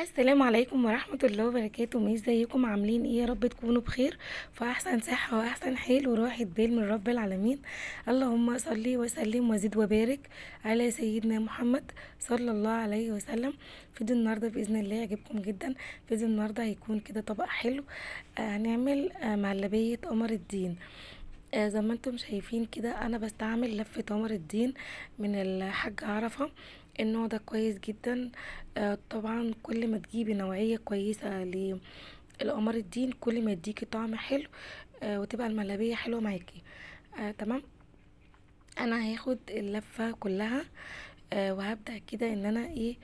السلام عليكم ورحمة الله وبركاته. ازيكم؟ عاملين ايه؟ يا رب تكونوا بخير في احسن صحة واحسن حال وراحة بال من رب العالمين. اللهم صل وسلم وزد وبارك على سيدنا محمد صلى الله عليه وسلم. فيديو النهاردة بإذن الله يعجبكم جدا. فيديو النهاردة هيكون كده طبق حلو. هنعمل مهلبية قمر الدين. زي ما انتم شايفين كده انا بستعمل لفة قمر الدين من الحاج عرفة. النوع ده كويس جدا. طبعا كل ما تجيبي نوعية كويسة لقمر الدين كل ما يديكي طعم حلو. وتبقى المهلبية حلوة معاكي. تمام. انا هاخد اللفة كلها. وهبدأ كده ان انا ايه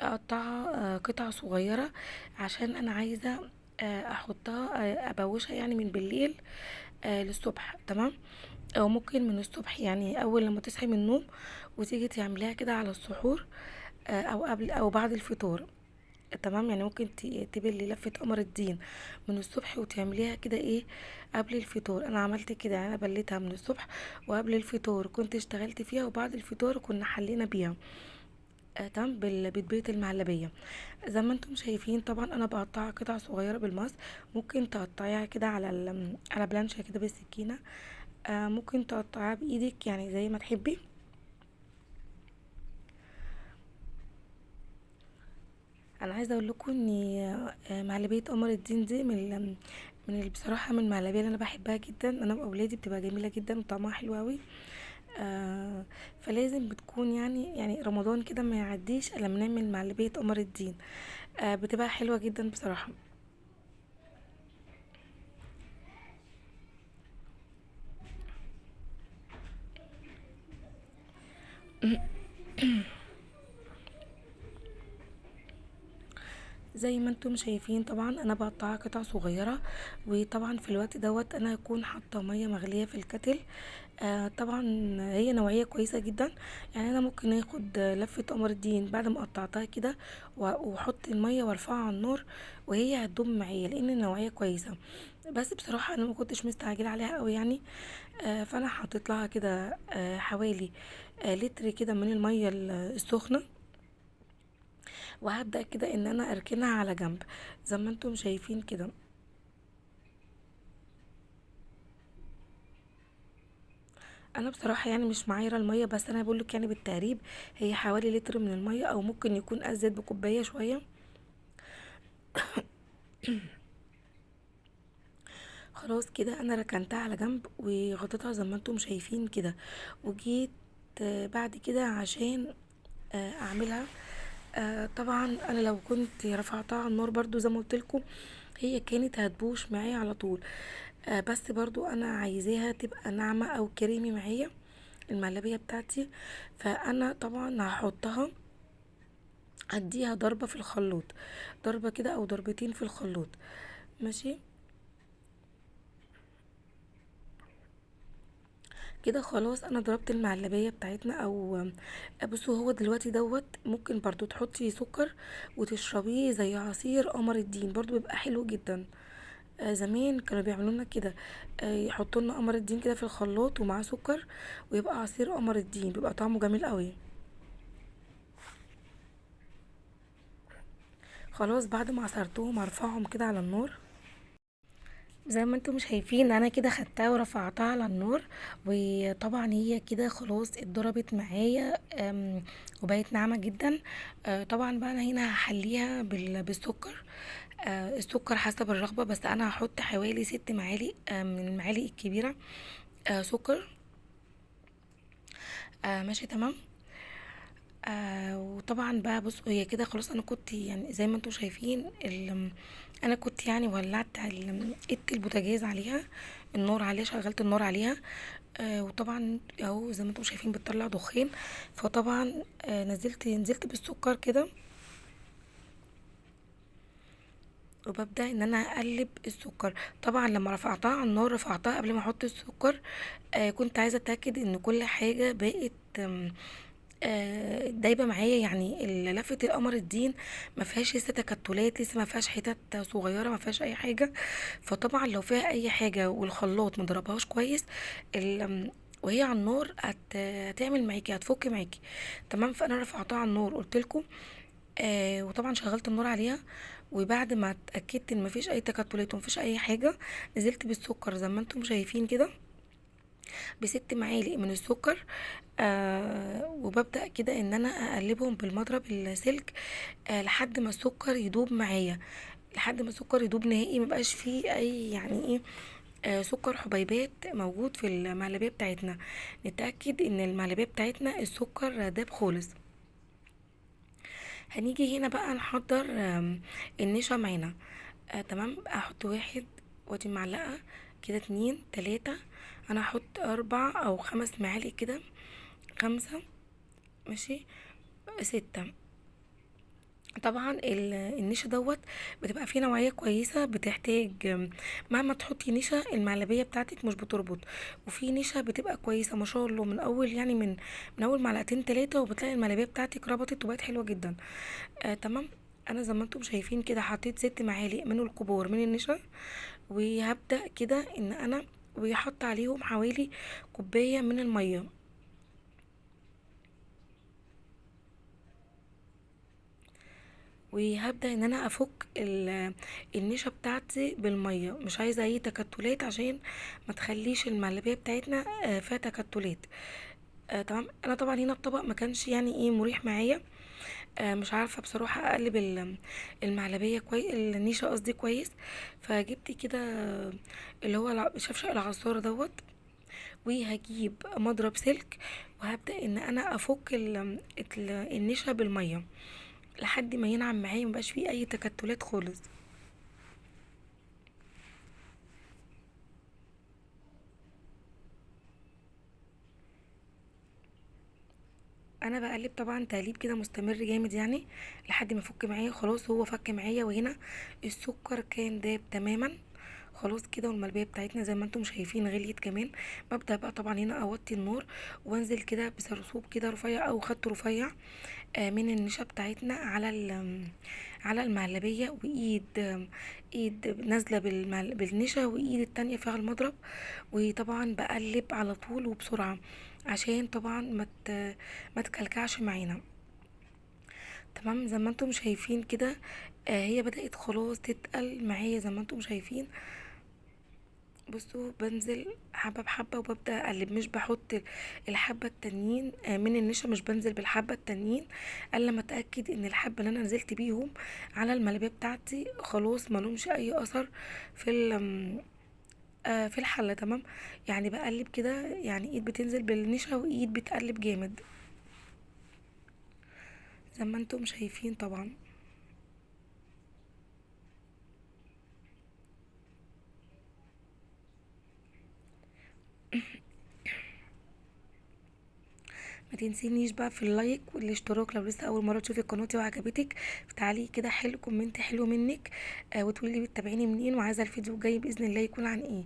اقطعها قطع صغيرة، عشان انا عايزة احطها ابوشها يعني من بالليل للصبح. تمام. او ممكن من الصبح، يعني اول لما تصحي من النوم وتيجي تعمليها كده على السحور، او قبل او بعد الفطور. تمام. يعني ممكن تبلي لفة قمر الدين من الصبح وتعمليها كده ايه قبل الفطور. انا عملت كده، يعني انا بليتها من الصبح وقبل الفطور كنت اشتغلت فيها، وبعد الفطور كنا حلينا بيها. تمام. بتبيت المهلبية. زي ما انتم شايفين طبعا انا بقطعها قطع صغيرة بالمقص. ممكن تقطعيها كده على بلانشة كده بالسكينة. ممكن تقطعيها بايدك يعني زي ما تحبي. انا عايزه اقول لكم ان مهلبيه قمر الدين دي بصراحه من المهلبيه اللي انا بحبها جدا. انا واولادي بتبقى جميله جدا وطعمها حلو قوي. فلازم بتكون يعني رمضان كده ما يعديش الا لما نعمل مهلبيه قمر الدين. بتبقى حلوه جدا بصراحه. زي ما انتم شايفين طبعا انا بقطعها قطع صغيره. وطبعا في الوقت دوت انا هكون حاطه ميه مغليه في الكتل. طبعا هي نوعيه كويسه جدا. يعني انا ممكن اخد لفه قمر الدين بعد ما قطعتها كده واحط الميه وارفعها على النار، وهي هتدوب معايا لان النوعيه كويسه. بس بصراحه انا ما كنتش مستعجله عليها قوي يعني. فانا حطيت لها كده حوالي لتر كده من الميه السخنه. وهبدأ كده ان انا اركنها على جنب زي ما انتم شايفين كده. انا بصراحة يعني مش معايرة المية، بس انا بقولك يعني بالتقريب هي حوالي لتر من المية، او ممكن يكون ازيد بكوباية شوية. خلاص كده انا ركنتها على جنب وغطيتها زي ما انتم شايفين كده. وجيت بعد كده عشان اعملها. طبعا انا لو كنت رفعتها على النار برضو زي ما قلت لكم هي كانت هتبوش معايا على طول. بس برضو انا عايزاها تبقى ناعمة او كريمي معايا المهلبية بتاعتي. فانا طبعا هحطها، اديها ضربة في الخلاط، ضربة كده او ضربتين في الخلاط. ماشي كده خلاص انا ضربت المعلبية بتاعتنا. او بصوا هو دلوقتي دوت ممكن برضو تحطي سكر وتشربيه زي عصير قمر الدين، برضو بيبقى حلو جدا. زمان كانوا بيعملوا لنا كده. يحطوا لنا قمر الدين كده في الخلاط ومعاه سكر، ويبقى عصير قمر الدين بيبقى طعمه جميل قوي. خلاص بعد ما عصرتهم هرفعهم كده على النار. زي ما انتم شايفين انا كده خدتها ورفعتها على النار. وطبعا هي كده خلاص اتضربت معايا. وبقت ناعمة جدا. طبعا بقى انا هنا هحليها بالسكر. السكر حسب الرغبة، بس انا هحط حوالي 6 معالق من المعالق الكبيرة سكر. ماشي تمام. وطبعا بقى بصوا هي كده خلاص انا كنت يعني زي ما انتم شايفين انا كنت يعني ولعت قدت البوتاجاز عليها، النار عليها، شغلت النار عليها. وطبعا اهو زي ما انتم شايفين بتطلع دخان. فطبعا نزلت بالسكر كده. وببدأ ان انا اقلب السكر. طبعا لما رفعتها على النار رفعتها قبل ما احط السكر. كنت عايزة اتأكد ان كل حاجة بقت دايبه معايا. يعني لفه القمر الدين ما فيهاش لسه تكتلات، لسه ما فيهاش حتت صغيره، ما فيهاش اي حاجه. فطبعا لو فيها اي حاجه والخلاط ما ضربهاش كويس وهي على النار هتعمل معاكي، هتفك معاكي. تمام. فانا رفعتها على النار قلت لكم وطبعا شغلت النار عليها، وبعد ما اتاكدت ان مفيش اي تكتلات ومفيش اي حاجه، نزلت بالسكر زي ما انتم شايفين كده، ب6 معالق من السكر. وببدأ كده ان انا اقلبهم بالمضرب السلك، لحد ما السكر يدوب معايا، لحد ما السكر يدوب نهائي، مبقاش فيه اي يعني ايه سكر حبيبات موجود في المهلبية بتاعتنا. نتأكد ان المهلبية بتاعتنا السكر داب خالص. هنيجي هنا بقى نحضر النشا معانا. تمام، احط واحد، وادي معلقة كده، 2 3، انا هحط 4 أو 5 معالق كده، 5، ماشي، 6. طبعا النشا دوت بتبقى فيه نوعية كويسة، بتحتاج مهما تحطي نشا المعلبية بتاعتك مش بتربط، وفي نشا بتبقى كويسة ما شاء الله من اول، يعني من اول معلقتين 3، وبتلاقي المعلبية بتاعتك ربطت وبقت حلوة جدا. تمام. انا زي ما انتم شايفين كده حطيت 6 معالق من الكبار من النشا، وهبدأ كده ان انا ويحط عليهم حوالي كوباية من المية، وهبدأ ان انا افك النشا بتاعتي بالمية، مش عايزة اي تكتلات عشان ما تخليش المعلبية بتاعتنا فيها تكتلات. تمام. انا طبعا هنا الطبق ما كانش يعني ايه مريح معايا، مش عارفة بصراحة اقلب المعلبية كويس، النيشة قصدي كويس. فجبت كده اللي هو شفشق العصارة دوت، وهجيب مضرب سلك، وهبدأ ان انا افك النشا بالمية لحد ما ينعم معايا، مبقاش فيه اي تكتلات خالص. انا بقلب طبعا تقليب كده مستمر جامد، يعني لحد ما يفك معايا. خلاص هو فك معايا، وهنا السكر كان داب تماما خلاص كده، والملبيه بتاعتنا زي ما انتم شايفين غليت كمان. ببدا بقى طبعا هنا اوطي النار، وانزل كده بسرسوب كده رفيع او خط رفيع من النشا بتاعتنا على على المهلبيه، وايد ايد نازله بالنشا، وايد التانية فيها المضرب. وطبعا بقلب على طول وبسرعه، عشان طبعا ما تكلكعش معانا. تمام، زي ما انتم شايفين كده هي بدأت خلاص تتقل معايا زي ما انتم شايفين. بصوا بنزل حبة بحبة، وببدأ اقلب، مش بحط الحبة التانيين من النشا، مش بنزل بالحبة التانيين الا لما اتأكد ان الحبة اللي انا نزلت بيهم على الملابيه بتاعتي خلاص ملهمش اي اثر في في الحلة. تمام، يعني بقلب كده، يعني ايد بتنزل بالنشا وايد بتقلب جامد زي ما انتم شايفين طبعا. ما تنسينيش بقى في اللايك والاشتراك لو لسه اول مره تشوفي قناتي وعجبتك، تعالي كده حلو كومنت حلو منك، وتقولي لي بتتابعيني منين، وعايزه الفيديو الجاي باذن الله يكون عن ايه،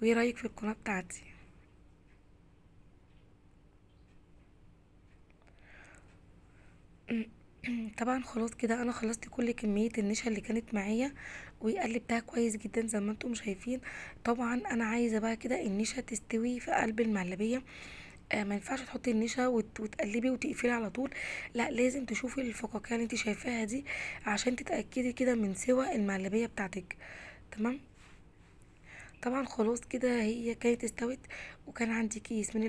وايه رايك في القناه بتاعتي. طبعا خلاص كده انا خلصت كل كميه النشا اللي كانت معايا، وقلبتها كويس جدا زي ما انتم شايفين. طبعا انا عايزه بقى كده النشا تستوي في قلب المعلبيه. ما ينفعش تحطي النشا وتقلبي وتقفلي على طول، لا لازم تشوفي الفقاقيع اللي انت شايفاها دي عشان تتاكدي كده من سوى المعلبيه بتاعتك. تمام. طبعا خلاص كده هي كانت استوت، وكان عندي كيس من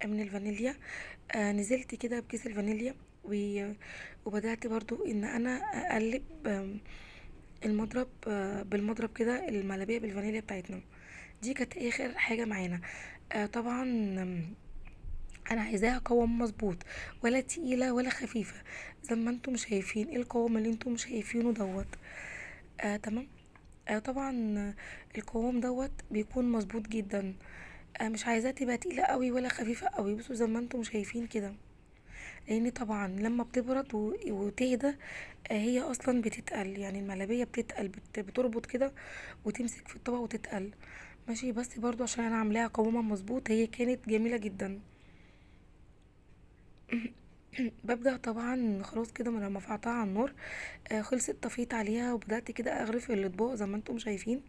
الفانيليا، نزلت كده بكيس الفانيليا، وبدأت برضو ان انا اقلب المضرب بالمضرب كده المعلبية بالفانيليا بتاعتنا. دي كانت اخر حاجة معانا. طبعا انا عايزاها قوام مظبوط، ولا تقيلة ولا خفيفة، زي ما انتم شايفين ايه القوام اللي انتم شايفينه دوت. تمام. طبعا القوام دوت بيكون مظبوط جدا. مش عايزاها تبقى تقيلة قوي ولا خفيفة قوي، بصوا زي ما انتم شايفين كده، لان طبعا لما بتبرد وتهدى هي اصلا بتتقل، يعني الملابية بتتقل، بتربط كده وتمسك في الطبق وتتقل. ماشي، بس برضو عشان انا عاملاها قوامها مظبوط هي كانت جميلة جدا. ببدأ طبعا خلاص كده من لما رفعتها على النار خلصت، طفيت عليها وبدأت كده اغرف الاطباق زي ما انتم شايفين.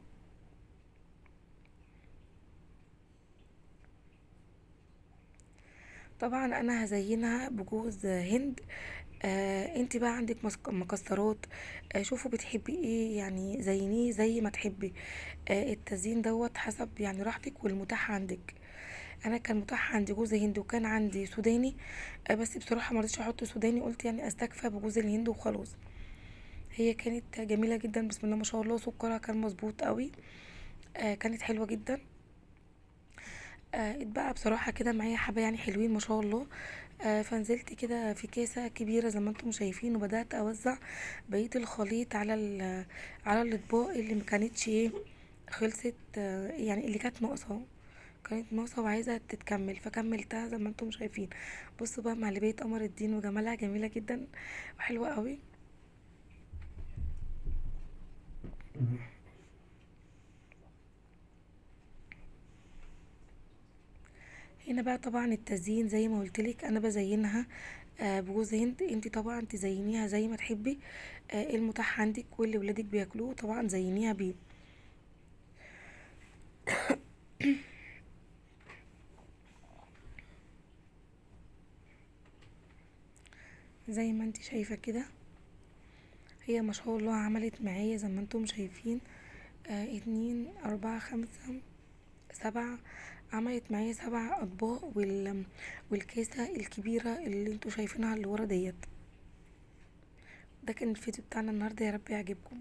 طبعا انا هزينها بجوز هند. انتي بقى عندك مكسرات. شوفوا بتحبي ايه يعني، زينيه زي ما تحبي. التزيين دوت حسب يعني راحتك والمتاح عندك. انا كان متاح عندي جوز هند وكان عندي سوداني. بس بصراحه ما رضيتش احط سوداني، قلت يعني استكفى بجوز الهند وخلاص. هي كانت جميله جدا، بسم الله ما شاء الله، سكرها كان مظبوط قوي. كانت حلوه جدا. اتبقى بصراحه كده معايا حبه يعني حلوين ما شاء الله. فنزلت كده في كاسه كبيره زي ما انتم شايفين، وبدات اوزع بقيه الخليط على على الاطباق اللي ما كانتش ايه، خلصت. يعني اللي كانت ناقصة وعايزة تتكمل، فكملتها زي ما انتم شايفين. بصوا بقى معلبية قمر الدين وجمالها جميلة جدا وحلوة قوي. هنا بقى طبعا التزيين زي ما قلتلك انا بزينها بجوز هند. انتي طبعا تزينيها زي ما تحبي. المتاح عندك واللي ولادك بياكلوه طبعا زينيها بيه. زي ما انتي شايفة كده، هي ما شاء الله عملت معايا زي ما انتم شايفين. 2 4 5 7. عملت معايا 7 اطباق والكاسة الكبيرة اللي انتوا شايفينها اللي ورا ديت. ده كان الفيديو بتاعنا النهاردة، يا رب يعجبكم.